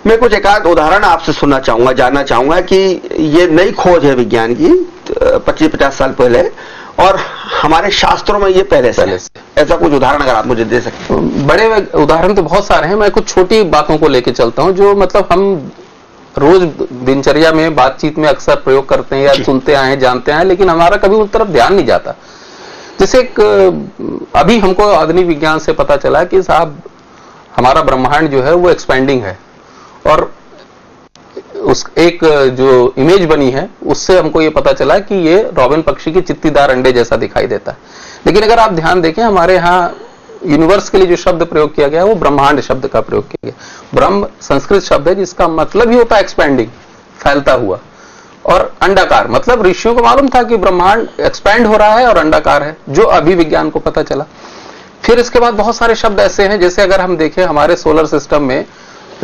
मैं कुछ एक आध उदाहरण आपसे सुनना चाहूंगा, जानना चाहूंगा कि ये नई खोज है विज्ञान की 25-50 साल पहले, और हमारे शास्त्रों में ये पहले से ऐसा कुछ उदाहरण अगर आप मुझे दे सकते। बड़े उदाहरण तो बहुत सारे हैं, मैं कुछ छोटी बातों को लेके चलता हूं जो मतलब हम रोज दिनचर्या में बातचीत में अक्सर प्रयोग करते हैं या सुनते आए हैं, जानते हैं, लेकिन हमारा कभी उन तरफ ध्यान नहीं जाता। जैसे अभी हमको आधुनिक विज्ञान से पता चला कि साहब हमारा ब्रह्मांड जो है वो एक्सपेंडिंग है, और उस एक जो इमेज बनी है उससे हमको ये पता चला कि ये रॉबिन पक्षी के चित्तीदार अंडे जैसा दिखाई देता है। लेकिन अगर आप ध्यान देखें, हमारे यहाँ यूनिवर्स के लिए जो शब्द प्रयोग किया गया है वो ब्रह्मांड शब्द का प्रयोग किया गया। ब्रह्म संस्कृत शब्द है जिसका मतलब ही होता है एक्सपेंडिंग, फैलता हुआ, और अंडाकार मतलब ऋषियों को मालूम था कि ब्रह्मांड एक्सपैंड हो रहा है और अंडाकार है, जो अभी विज्ञान को पता चला। फिर इसके बाद बहुत सारे शब्द ऐसे हैं, जैसे अगर हम देखें हमारे सोलर सिस्टम में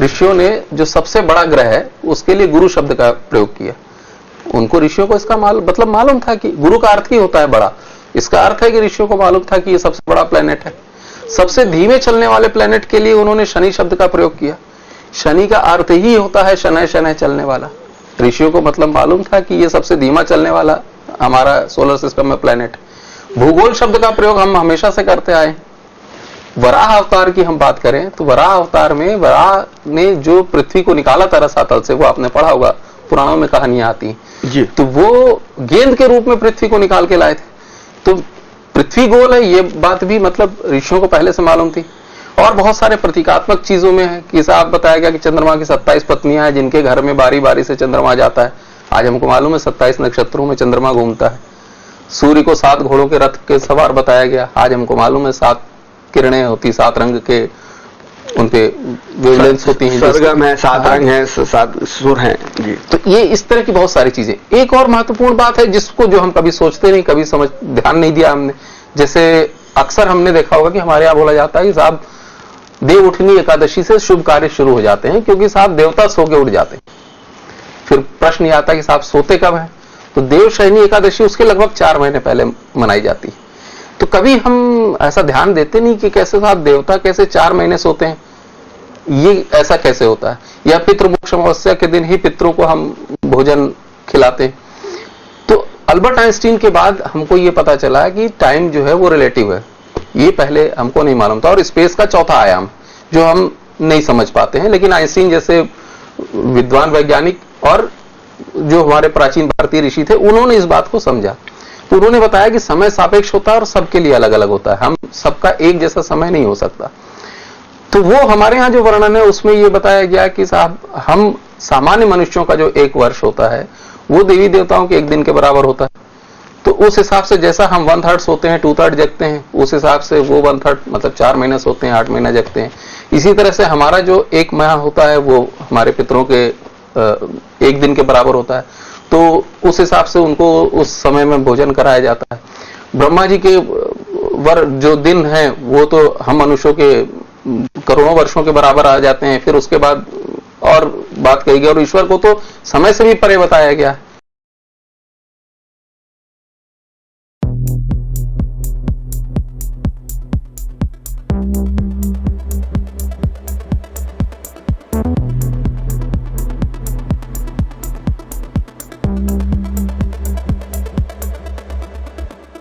ऋषियों ने जो सबसे बड़ा ग्रह है उसके लिए गुरु शब्द का प्रयोग किया। उनको ऋषियों को इसका मतलब मालूम था कि गुरु का अर्थ ही होता है बड़ा। इसका अर्थ है कि ऋषियों को मालूम था कि ये सबसे बड़ा प्लेनेट है। सबसे धीमे चलने वाले प्लेनेट के लिए उन्होंने शनि शब्द का प्रयोग किया। शनि का अर्थ ही होता है शनय शनय चलने वाला। ऋषियों को मतलब मालूम था कि ये सबसे धीमा चलने वाला हमारा सोलर सिस्टम में प्लेनेट। भूगोल शब्द का प्रयोग हम हमेशा से करते आए। वराह अवतार की हम बात करें तो वराह अवतार में वराह ने जो पृथ्वी को निकाला था रसातल से, वो आपने पढ़ा होगा, पुराणों में कहानियां आती जी। तो वो गेंद के रूप में पृथ्वी को निकाल के लाए थे। तो पृथ्वी गोल है ये बात भी मतलब ऋषियों को पहले से मालूम थी। और बहुत सारे प्रतीकात्मक चीजों में है कि साहब बताया गया कि चंद्रमा की 27 पत्नियां हैं जिनके घर में बारी बारी से चंद्रमा जाता है। आज हमको मालूम है 27 नक्षत्रों में चंद्रमा घूमता है। सूर्य को 7 घोड़ों के रथ के सवार बताया गया। आज हमको मालूम है 7 किरणें होती, 7 रंग के उनपे वेवलेंथ होती हैं, सरगम है, 7 रंग है, 7 सुर हैं जी। तो ये इस तरह की बहुत सारी चीजें। एक और महत्वपूर्ण बात है जिसको जो हम कभी सोचते नहीं, कभी समझ ध्यान नहीं दिया हमने। जैसे अक्सर हमने देखा होगा कि हमारे यहाँ बोला जाता है कि साहब देव उठनी एकादशी से शुभ कार्य शुरू हो जाते हैं, क्योंकि साहब देवता सो के उठ जाते हैं। फिर प्रश्न ये आता है कि साहब सोते कब है, तो देव शयनी एकादशी उसके लगभग 4 महीने पहले मनाई जाती है। तो कभी हम ऐसा ध्यान देते नहीं कि कैसे साहब देवता कैसे 4 महीने सोते हैं, ये ऐसा कैसे होता है। या पितृमोक्ष अमावस्या के दिन ही पितरों को हम भोजन खिलाते हैं। तो अल्बर्ट आइंस्टीन के बाद हमको ये पता चला कि टाइम जो है वो रिलेटिव है। ये पहले हमको नहीं मालूम था। और स्पेस का चौथा आयाम जो हम नहीं समझ पाते हैं, लेकिन आइंस्टीन जैसे विद्वान वैज्ञानिक और जो हमारे प्राचीन भारतीय ऋषि थे उन्होंने इस बात को समझा। तो उन्होंने बताया कि समय सापेक्ष होता है और सबके लिए अलग अलग होता है, हम सबका एक जैसा समय नहीं हो सकता। तो वो हमारे यहाँ जो वर्णन है उसमें ये बताया गया कि साहब हम सामान्य मनुष्यों का जो 1 वर्ष होता है वो देवी देवताओं के 1 दिन के बराबर होता है। तो उस हिसाब से जैसा हम 1/3 सोते हैं, 2/3 जगते हैं, उस हिसाब से वो 1/3 मतलब 4 महीने सोते हैं, 8 महीना जगते हैं। इसी तरह से हमारा जो 1 माह होता है वो हमारे पितरों के 1 दिन के बराबर होता है। तो उस हिसाब से उनको उस समय में भोजन कराया जाता है। ब्रह्मा जी के जो दिन हैं वो तो हम मनुष्यों के करोड़ों वर्षों के बराबर आ जाते हैं। फिर उसके बाद और बात कही गई, और ईश्वर को तो समय से भी परे बताया गया है।